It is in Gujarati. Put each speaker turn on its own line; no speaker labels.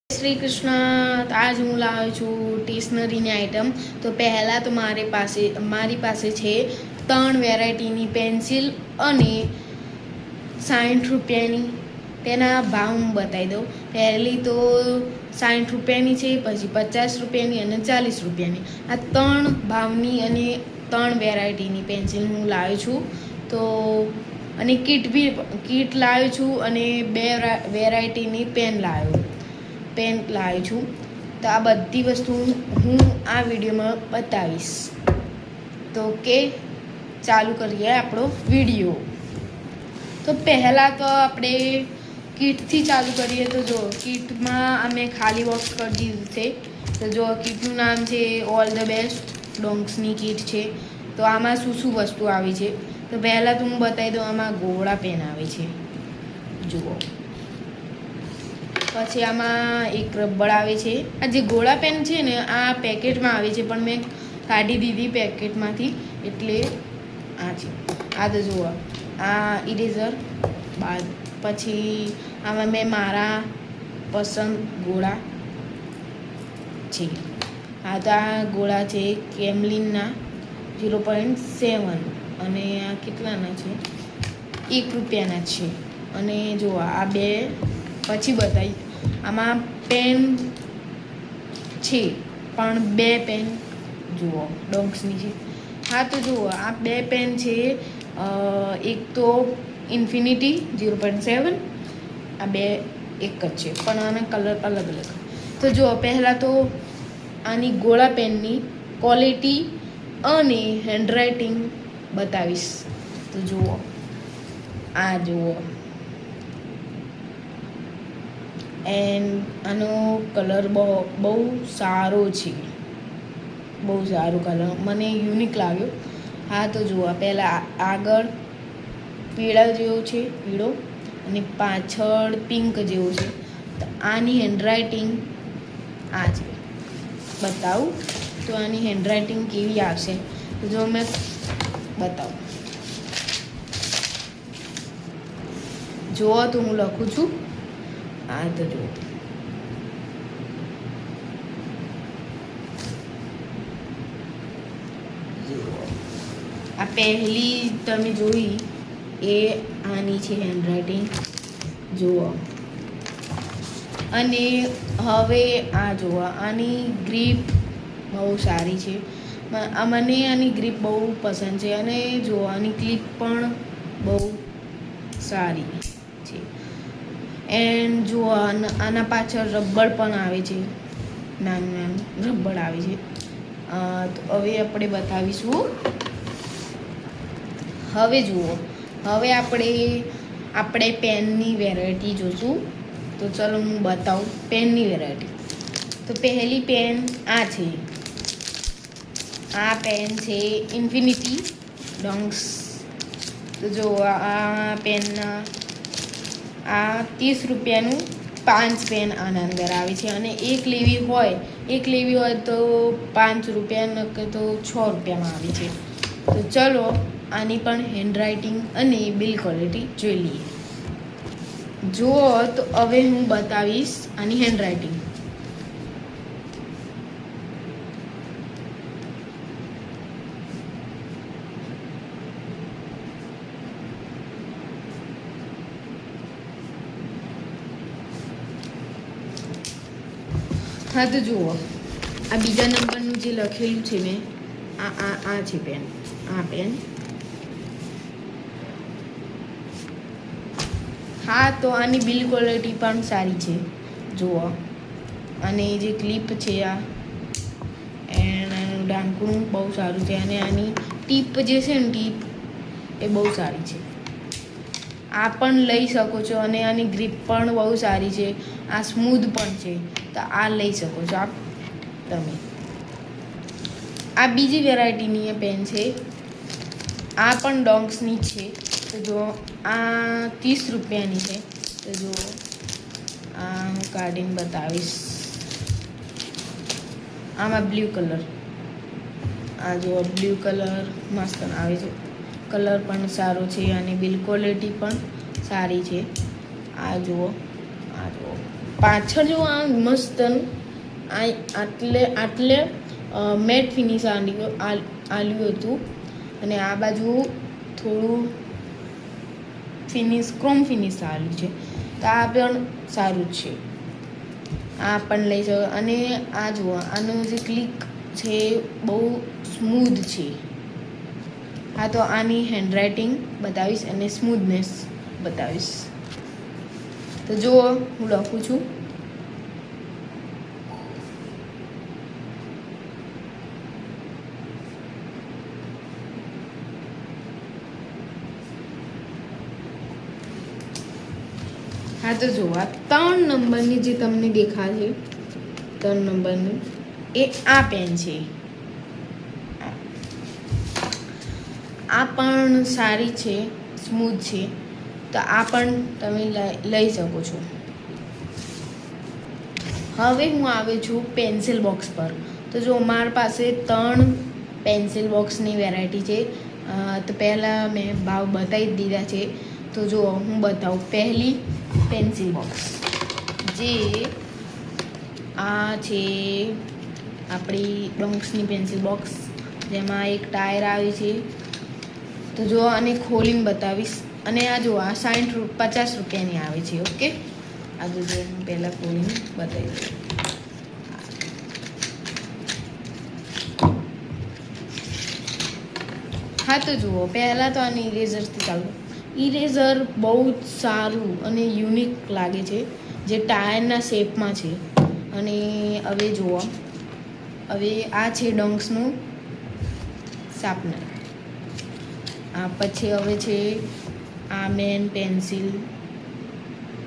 શ્રી કૃષ્ણ. આજ હું લાવ્યો છું સ્ટેશનરીની આઇટમ. તો પહેલાં તો મારી પાસે છે 3 વેરાયટીની પેન્સિલ અને 60 રૂપિયાની. તેના ભાવ હું બતાવી દઉં. પહેલી તો 60 રૂપિયાની છે, પછી 50 રૂપિયાની અને 40 રૂપિયાની. આ 3 ભાવની અને 3 વેરાયટીની પેન્સિલ હું લાવ્યો છું. તો અને કીટ લાવ્યો છું અને 2 વેરાયટીની પેન લાવ્યો છું. તો આ બધી વસ્તુ હું આ વિડીયોમાં બતાવીશ. તો કે ચાલુ કરીએ આપણો વિડીયો. તો પહેલાં તો આપણે કીટથી ચાલુ કરીએ. તો જો કીટમાં અમે ખાલી બોક્સ કરી દીધું છે. તો જો કીટનું નામ છે ઓલ ધ બેસ્ટ ડોંક્સની કીટ છે. તો આમાં શું શું વસ્તુ આવી છે તો પહેલાં તો હું બતાવી દઉં. આમાં ગોળા પેન આવે છે, જુઓ. પછી આમાં એક રબર આવે છે. આ જે ગોળા પેન છે ને આ પેકેટમાં આવે છે, પણ મેં કાઢી દીધી પેકેટમાંથી, એટલે આ છે. આ તો જુઓ, આ ઇરેઝર બાદ પછી આમાં મેં મારા પસંદ ગોળા છે. આ તો આ ગોળા છે કેમલિનના 0.7 અને આ કેટલાના છે? 1 રૂપિયાના છે. અને જુઓ આ 2 પછી બતાવી. આમાં પેન છે, પણ 2 પેન જુઓ ડોંક્સની છે. હા, તો જુઓ આ 2 પેન છે. એક તો ઇન્ફિનિટી 0.7, આ 2 એક જ છે, પણ આના કલર અલગ અલગ. તો જુઓ પહેલાં તો આની ગોળા પેનની ક્વોલિટી અને હેન્ડરાઇટિંગ બતાવીશ. તો જુઓ, આ જુઓ, એન્ડ આનો કલર બહુ સારો છે, બહુ સારો કલર મને યુનિક લાગ્યો. હા, તો જુઓ પહેલાં આગળ પીળા જેવો છે, પીળો, અને પાછળ પિંક જેવો છે. તો આની હેન્ડરાઇટિંગ આ છે, બતાવું. તો આની હેન્ડરાઇટિંગ કેવી આવશે તો જો મેં બતાવું. જુઓ તો હું લખું છું. આ તો જુઓ, આ પહેલી તમે જોઈ એ આની છે હેન્ડરાઇટિંગ, જુઓ. અને હવે આ જુઓ, આની ગ્રીપ બહુ સારી છે. મને આની ગ્રીપ બહુ પસંદ છે. અને જુઓ આની ક્લિપ પણ બહુ સારી છે. એન્ડ જુઓ આના પાછળ રબર પણ આવે છે, નાનું રબર આવે છે. તો હવે આપણે બતાવીશું. હવે જુઓ, હવે આપણે પેનની વેરાયટી જોઈશું. તો ચલો હું બતાવું પેનની વેરાયટી. તો પહેલી પેન આ છે. આ પેન છે ઇન્ફિનિટી ડોંક્સ. તો જો આ પેનના આ 30 રૂપિયાનું 5 પેન આના અંદર આવે છે. અને એક લેવી હોય તો 5 રૂપિયા, નકર તો 6 રૂપિયામાં આવે છે. તો ચલો આની પણ હેન્ડરાઇટિંગ અને બિલ ક્વોલિટી જોઈ લઈએ. જુઓ તો હવે હું બતાવીશ આની હેન્ડરાઇટિંગ. હા, તો જુઓ આ બીજા નંબરનું જે લખેલું છે મેં, આ છે પેન. આ પેન. હા, તો આની બિલ ક્વોલિટી પણ સારી છે, જુઓ. અને જે ક્લિપ છે આ એનું ડાંકણું બહુ સારું છે. અને આની ટીપ જે છે ને, ટીપ એ બહુ સારી છે. આ પણ લઈ શકો છો. અને આની ગ્રીપ પણ બહુ સારી છે. આ સ્મૂધ પણ છે, તો આ લઈ શકો છો તમે. આ બીજી વેરાયટીની પેન છે. આ પણ ડોંક્સની છે. તો જો આ 30 રૂપિયાની છે. તો જો આ હું કાઢીને બતાવીશ. આમાં બ્લુ કલર, આ જો બ્લુ કલર મસ્ત આવે છે. કલર પણ સારો છે અને બિલ ક્વોલિટી પણ સારી છે. આ જુઓ, પાછળ જો આ મસ્ત આટલે મેટ ફિનિશ આલ્યું હતું અને આ બાજુ થોડું ક્રોમ ફિનિશ આલ્યું છે, તો આ પણ સારું જ છે. આ પણ લઈ શકો. અને આ જુઓ, આનું જે ક્લિક છે બહુ સ્મૂધ છે. હા, તો આની હેન્ડરાઇટિંગ બતાવીશ અને સ્મૂથનેસ બતાવીશ. તો જુઓ, હું લખું છું. હા, તો જુઓ, આ 3 નંબરની જે તમને દેખાશે, 3 નંબરની એ આ પેન છે. આ પણ સારી છે, સ્મૂથ છે, તો આ પણ તમે લઈ શકો છો. હવે હું આવે છું પેન્સિલ બોક્સ પર. તો જો મારી પાસે 3 પેન્સિલ બોક્સની વેરાયટી છે. તો પહેલાં મેં ભાવ બતાવી જ દીધા છે. તો જો હું બતાવું. પહેલી પેન્સિલ બોક્સ જે આ છે આપણી ડોંક્સની પેન્સિલ બોક્સ, જેમાં એક ટાયર આવે છે. તો જો આને ખોલીને બતાવીશ. અને આ જો આ 50 રૂપિયાની આવે છે. ઓકે, આ જો હું પહેલાં ખોલીને બતાવી દઉં. હા, તો જુઓ, પહેલાં તો આની ઇરેઝરથી ચાલુ. ઇરેઝર બહુ જ સારું અને યુનિક લાગે છે, જે ટાયરના શેપમાં છે. અને હવે જુઓ, હવે આ છે ડોંક્સનું શાર્પનર. આ પછી હવે છે આ મેન પેન્સિલ